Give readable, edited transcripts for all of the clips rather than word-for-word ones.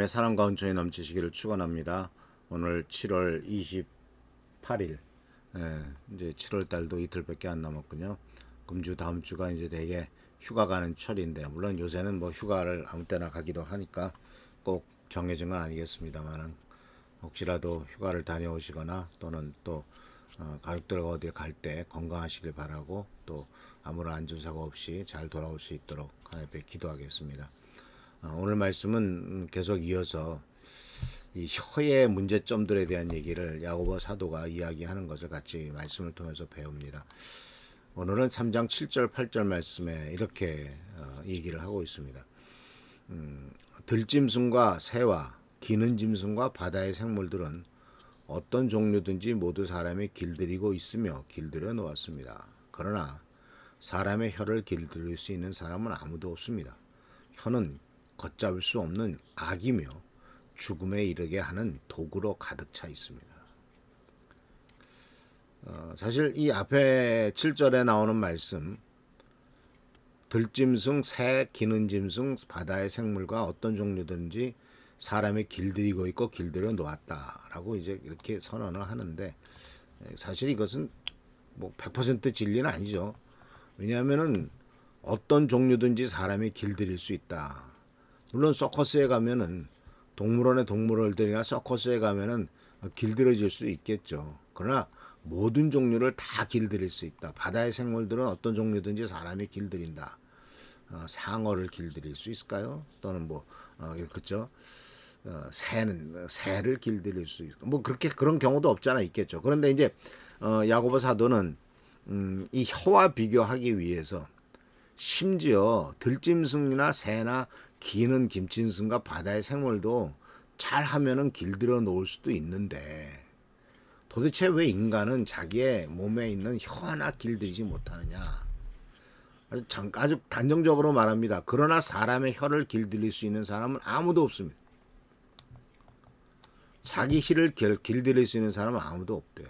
하나님의 사랑과 은총이 넘치시기를 축원합니다. 오늘 7월 28일, 이제 7월 달도 이틀밖에 안 남았군요. 금주 다음 주가 이제 되게 휴가 가는 철인데, 물론 요새는 뭐 휴가를 아무 때나 가기도 하니까 꼭 정해진 건 아니겠습니다만, 혹시라도 휴가를 다녀오시거나 또는 또 가족들과 어디 갈 때 건강하시길 바라고, 또 아무런 안전사고 없이 잘 돌아올 수 있도록 하나님 앞에 기도하겠습니다. 오늘 말씀은 계속 이어서 이 혀의 문제점들에 대한 얘기를 야고보 사도가 이야기하는 것을 같이 말씀을 통해서 배웁니다. 오늘은 3장 7절 8절 말씀에 이렇게 얘기를 하고 있습니다. 들짐승과 새와 기는 짐승과 바다의 생물들은 어떤 종류든지 모두 사람이 길들이고 있으며 길들여 놓았습니다. 그러나 사람의 혀를 길들일 수 있는 사람은 아무도 없습니다. 혀는 걷잡을 수 없는 악이며 죽음에 이르게 하는 도구로 가득 차 있습니다. 사실 이 앞에 7절에 나오는 말씀, 들짐승, 새, 기는 짐승, 바다의 생물과 어떤 종류든지 사람이 길들이고 있고 길들여 놓았다라고 이제 이렇게 선언을 하는데, 사실 이것은 뭐 100% 진리는 아니죠. 왜냐하면은 어떤 종류든지 사람이 길들일 수 있다. 물론 서커스에 가면은 동물원의 동물들이나 서커스에 가면은 길들여질 수 있겠죠. 그러나 모든 종류를 다 길들일 수 있다. 바다의 생물들은 어떤 종류든지 사람이 길들인다. 상어를 길들일 수 있을까요? 또는 뭐 그렇죠. 새를 길들일 수 있고 뭐 그렇게 그런 경우도 없잖아 있겠죠. 그런데 이제 야고보 사도는 이 혀와 비교하기 위해서 심지어 들짐승이나 새나 기는 김짐승과 바다의 생물도 잘하면은 길들여 놓을 수도 있는데, 도대체 왜 인간은 자기의 몸에 있는 혀 하나 길들이지 못하느냐. 아주 단정적으로 말합니다. 그러나 사람의 혀를 길들일 수 있는 사람은 아무도 없습니다. 자기 혀를 길들일 수 있는 사람은 아무도 없대요.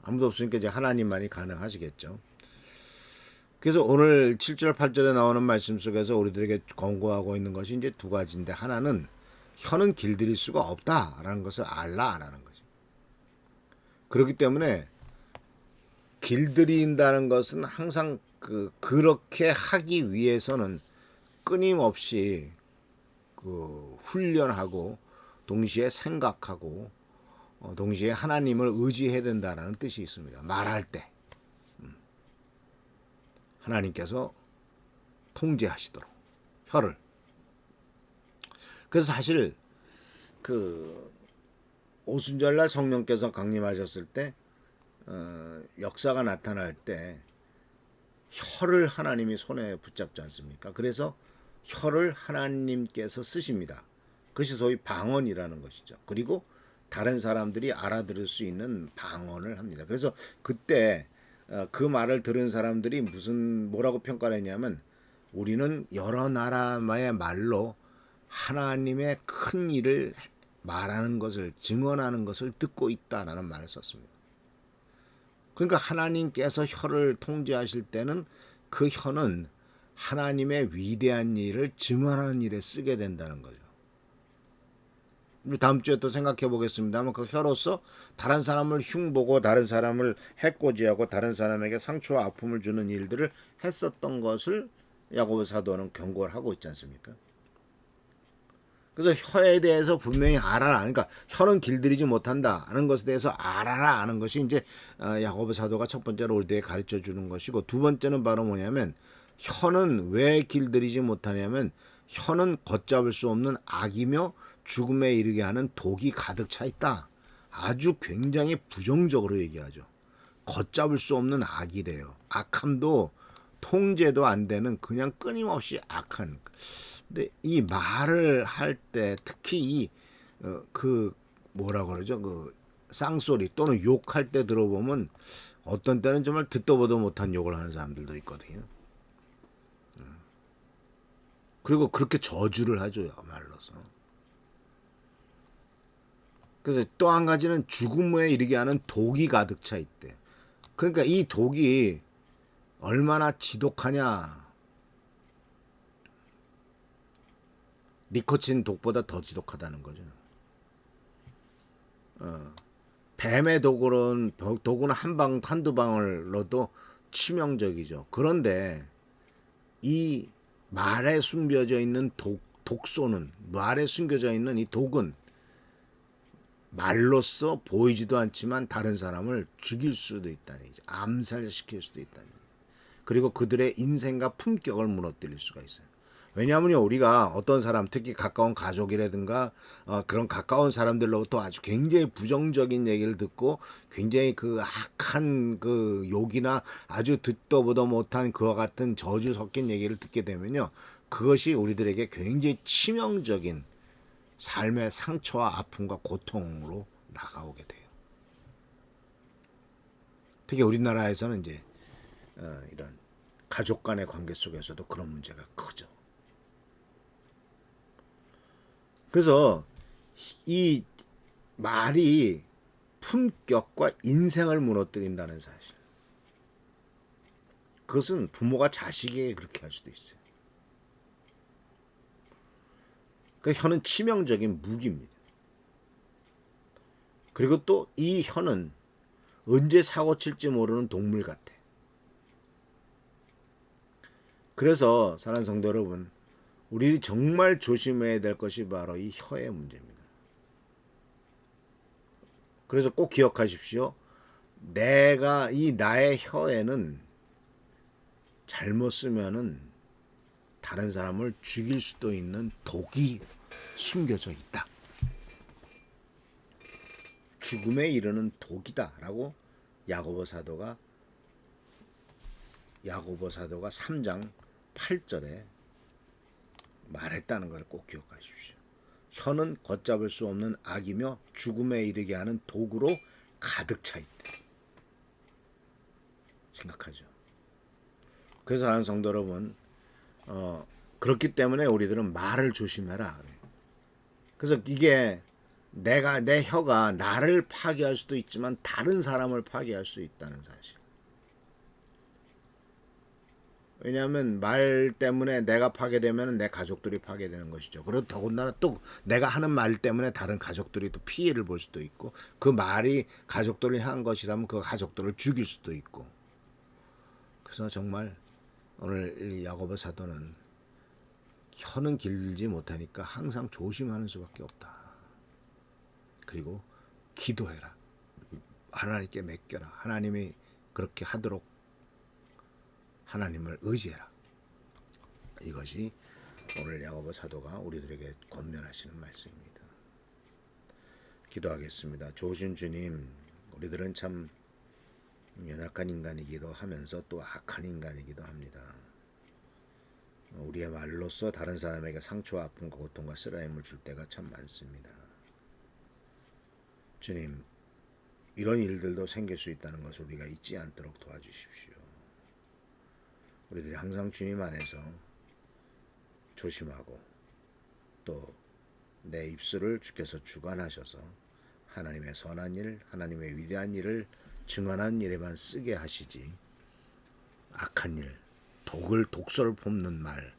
아무도 없으니까 이제 하나님만이 가능하시겠죠. 그래서 오늘 7절 8절에 나오는 말씀 속에서 우리들에게 권고하고 있는 것이 이제 두 가지인데, 하나는 혀는 길들일 수가 없다라는 것을 알라라는 거죠. 그렇기 때문에 길들인다는 것은 항상 그렇게 하기 위해서는 끊임없이 훈련하고 동시에 생각하고 동시에 하나님을 의지해야 된다는 뜻이 있습니다. 말할 때 하나님께서 통제하시도록 혀를. 그래서 사실 오순절날 성령께서 강림하셨을 때 역사가 나타날 때 혀를 하나님이 손에 붙잡지 않습니까? 그래서 혀를 하나님께서 쓰십니다. 그것이 소위 방언이라는 것이죠. 그리고 다른 사람들이 알아들을 수 있는 방언을 합니다. 그래서 그때 그 말을 들은 사람들이 뭐라고 평가를 했냐면, 우리는 여러 나라의 말로 하나님의 큰 일을 말하는 것을, 증언하는 것을 듣고 있다라는 말을 썼습니다. 그러니까 하나님께서 혀를 통제하실 때는 그 혀는 하나님의 위대한 일을 증언하는 일에 쓰게 된다는 거죠. 다음 주에 또 생각해 보겠습니다만, 그 혀로서 다른 사람을 흉보고 다른 사람을 해코지하고 다른 사람에게 상처와 아픔을 주는 일들을 했었던 것을 야고보 사도는 경고를 하고 있지 않습니까? 그래서 혀에 대해서 분명히 알아라. 그러니까 혀는 길들이지 못한다는 것에 대해서 알아라 하는 것이 이제 야고보 사도가 첫 번째로 올 때에 가르쳐 주는 것이고, 두 번째는 바로 뭐냐면, 혀는 왜 길들이지 못하냐면 혀는 걷잡을 수 없는 악이며 죽음에 이르게 하는 독이 가득 차 있다. 아주 굉장히 부정적으로 얘기하죠. 걷잡을 수 없는 악이래요. 악함도 통제도 안 되는 그냥 끊임없이 악한. 근데 이 말을 할 때 특히 뭐라 그러죠? 쌍소리 또는 욕할 때 들어보면 어떤 때는 정말 듣도 보도 못한 욕을 하는 사람들도 있거든요. 그리고 그렇게 저주를 하죠, 말로서. 그래서 또 한 가지는 죽음에 이르게 하는 독이 가득 차 있대. 그러니까 이 독이 얼마나 지독하냐. 니코틴 독보다 더 지독하다는 거죠. 뱀의 독은 한두 방울 넣어도 치명적이죠. 그런데 이 말에 숨겨져 있는 독소는, 말에 숨겨져 있는 이 독은 말로써 보이지도 않지만 다른 사람을 죽일 수도 있다는 얘기죠. 암살시킬 수도 있다는 얘기죠. 그리고 그들의 인생과 품격을 무너뜨릴 수가 있어요. 왜냐하면 우리가 어떤 사람, 특히 가까운 가족이라든가 그런 가까운 사람들로부터 아주 굉장히 부정적인 얘기를 듣고 굉장히 그 악한 그 욕이나 아주 듣도 보도 못한 그와 같은 저주 섞인 얘기를 듣게 되면요, 그것이 우리들에게 굉장히 치명적인 삶의 상처와 아픔과 고통으로 나가오게 돼요. 특히 우리나라에서는 이제 이런 가족 간의 관계 속에서도 그런 문제가 크죠. 그래서 이 말이 품격과 인생을 무너뜨린다는 사실. 그것은 부모가 자식에게 그렇게 할 수도 있어요. 그 혀는 치명적인 무기입니다. 그리고 또 이 혀는 언제 사고 칠지 모르는 동물 같아. 그래서 사랑하는 성도 여러분, 우리 정말 조심해야 될 것이 바로 이 혀의 문제입니다. 그래서 꼭 기억하십시오. 나의 혀에는 잘못 쓰면은 다른 사람을 죽일 수도 있는 독이 숨겨져 있다. 죽음에 이르는 독이다라고 야고보 사도가 3장 8절에 말했다는 걸 꼭 기억하십시오. 혀는 걷잡을 수 없는 악이며 죽음에 이르게 하는 독으로 가득 차 있다. 심각하죠. 그래서 하는 성도 여러분, 그렇기 때문에 우리들은 말을 조심해라. 그래서 이게 내 혀가 나를 파괴할 수도 있지만 다른 사람을 파괴할 수 있다는 사실. 왜냐하면 말 때문에 내가 파괴되면 내 가족들이 파괴되는 것이죠. 그리고 더군다나 또 내가 하는 말 때문에 다른 가족들이 또 피해를 볼 수도 있고, 그 말이 가족들을 향한 것이라면 그 가족들을 죽일 수도 있고. 그래서 정말 오늘 이 야고보 사도는 혀는 길지 못하니까 항상 조심하는 수밖에 없다. 그리고 기도해라. 하나님께 맡겨라. 하나님이 그렇게 하도록 하나님을 의지해라. 이것이 오늘 야고보 사도가 우리들에게 권면하시는 말씀입니다. 기도하겠습니다. 좋으신 주님, 우리들은 참 연약한 인간이기도 하면서 또 악한 인간이기도 합니다. 우리의 말로써 다른 사람에게 상처와 아픔과 고통과 쓰라림을 줄 때가 참 많습니다. 주님, 이런 일들도 생길 수 있다는 것을 우리가 잊지 않도록 도와주십시오. 우리들이 항상 주님 안에서 조심하고 또 내 입술을 주께서 주관하셔서 하나님의 선한 일, 하나님의 위대한 일을 증언한 일에만 쓰게 하시지, 악한 일, 독소를 뿜는 말,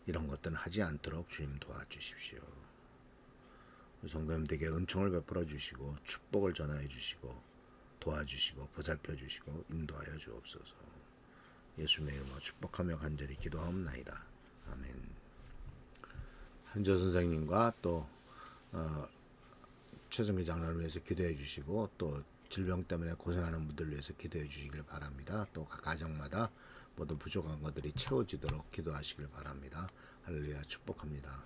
이런 것들은 하지 않도록 주님 도와주십시오. 성도님들에게 은총을 베풀어 주시고 축복을 전하여 주시고 도와주시고 보살펴 주시고 인도하여 주옵소서. 예수님의 이름으로 축복하며 간절히 기도하옵나이다. 아멘. 한조 선생님과 또 최성기 장로를 위해서 기도해 주시고 또 질병 때문에 고생하는 분들을 위해서 기도해 주시길 바랍니다. 또 각 가정마다 모든 부족한 것들이 채워지도록 기도하시길 바랍니다. 할렐루야, 축복합니다.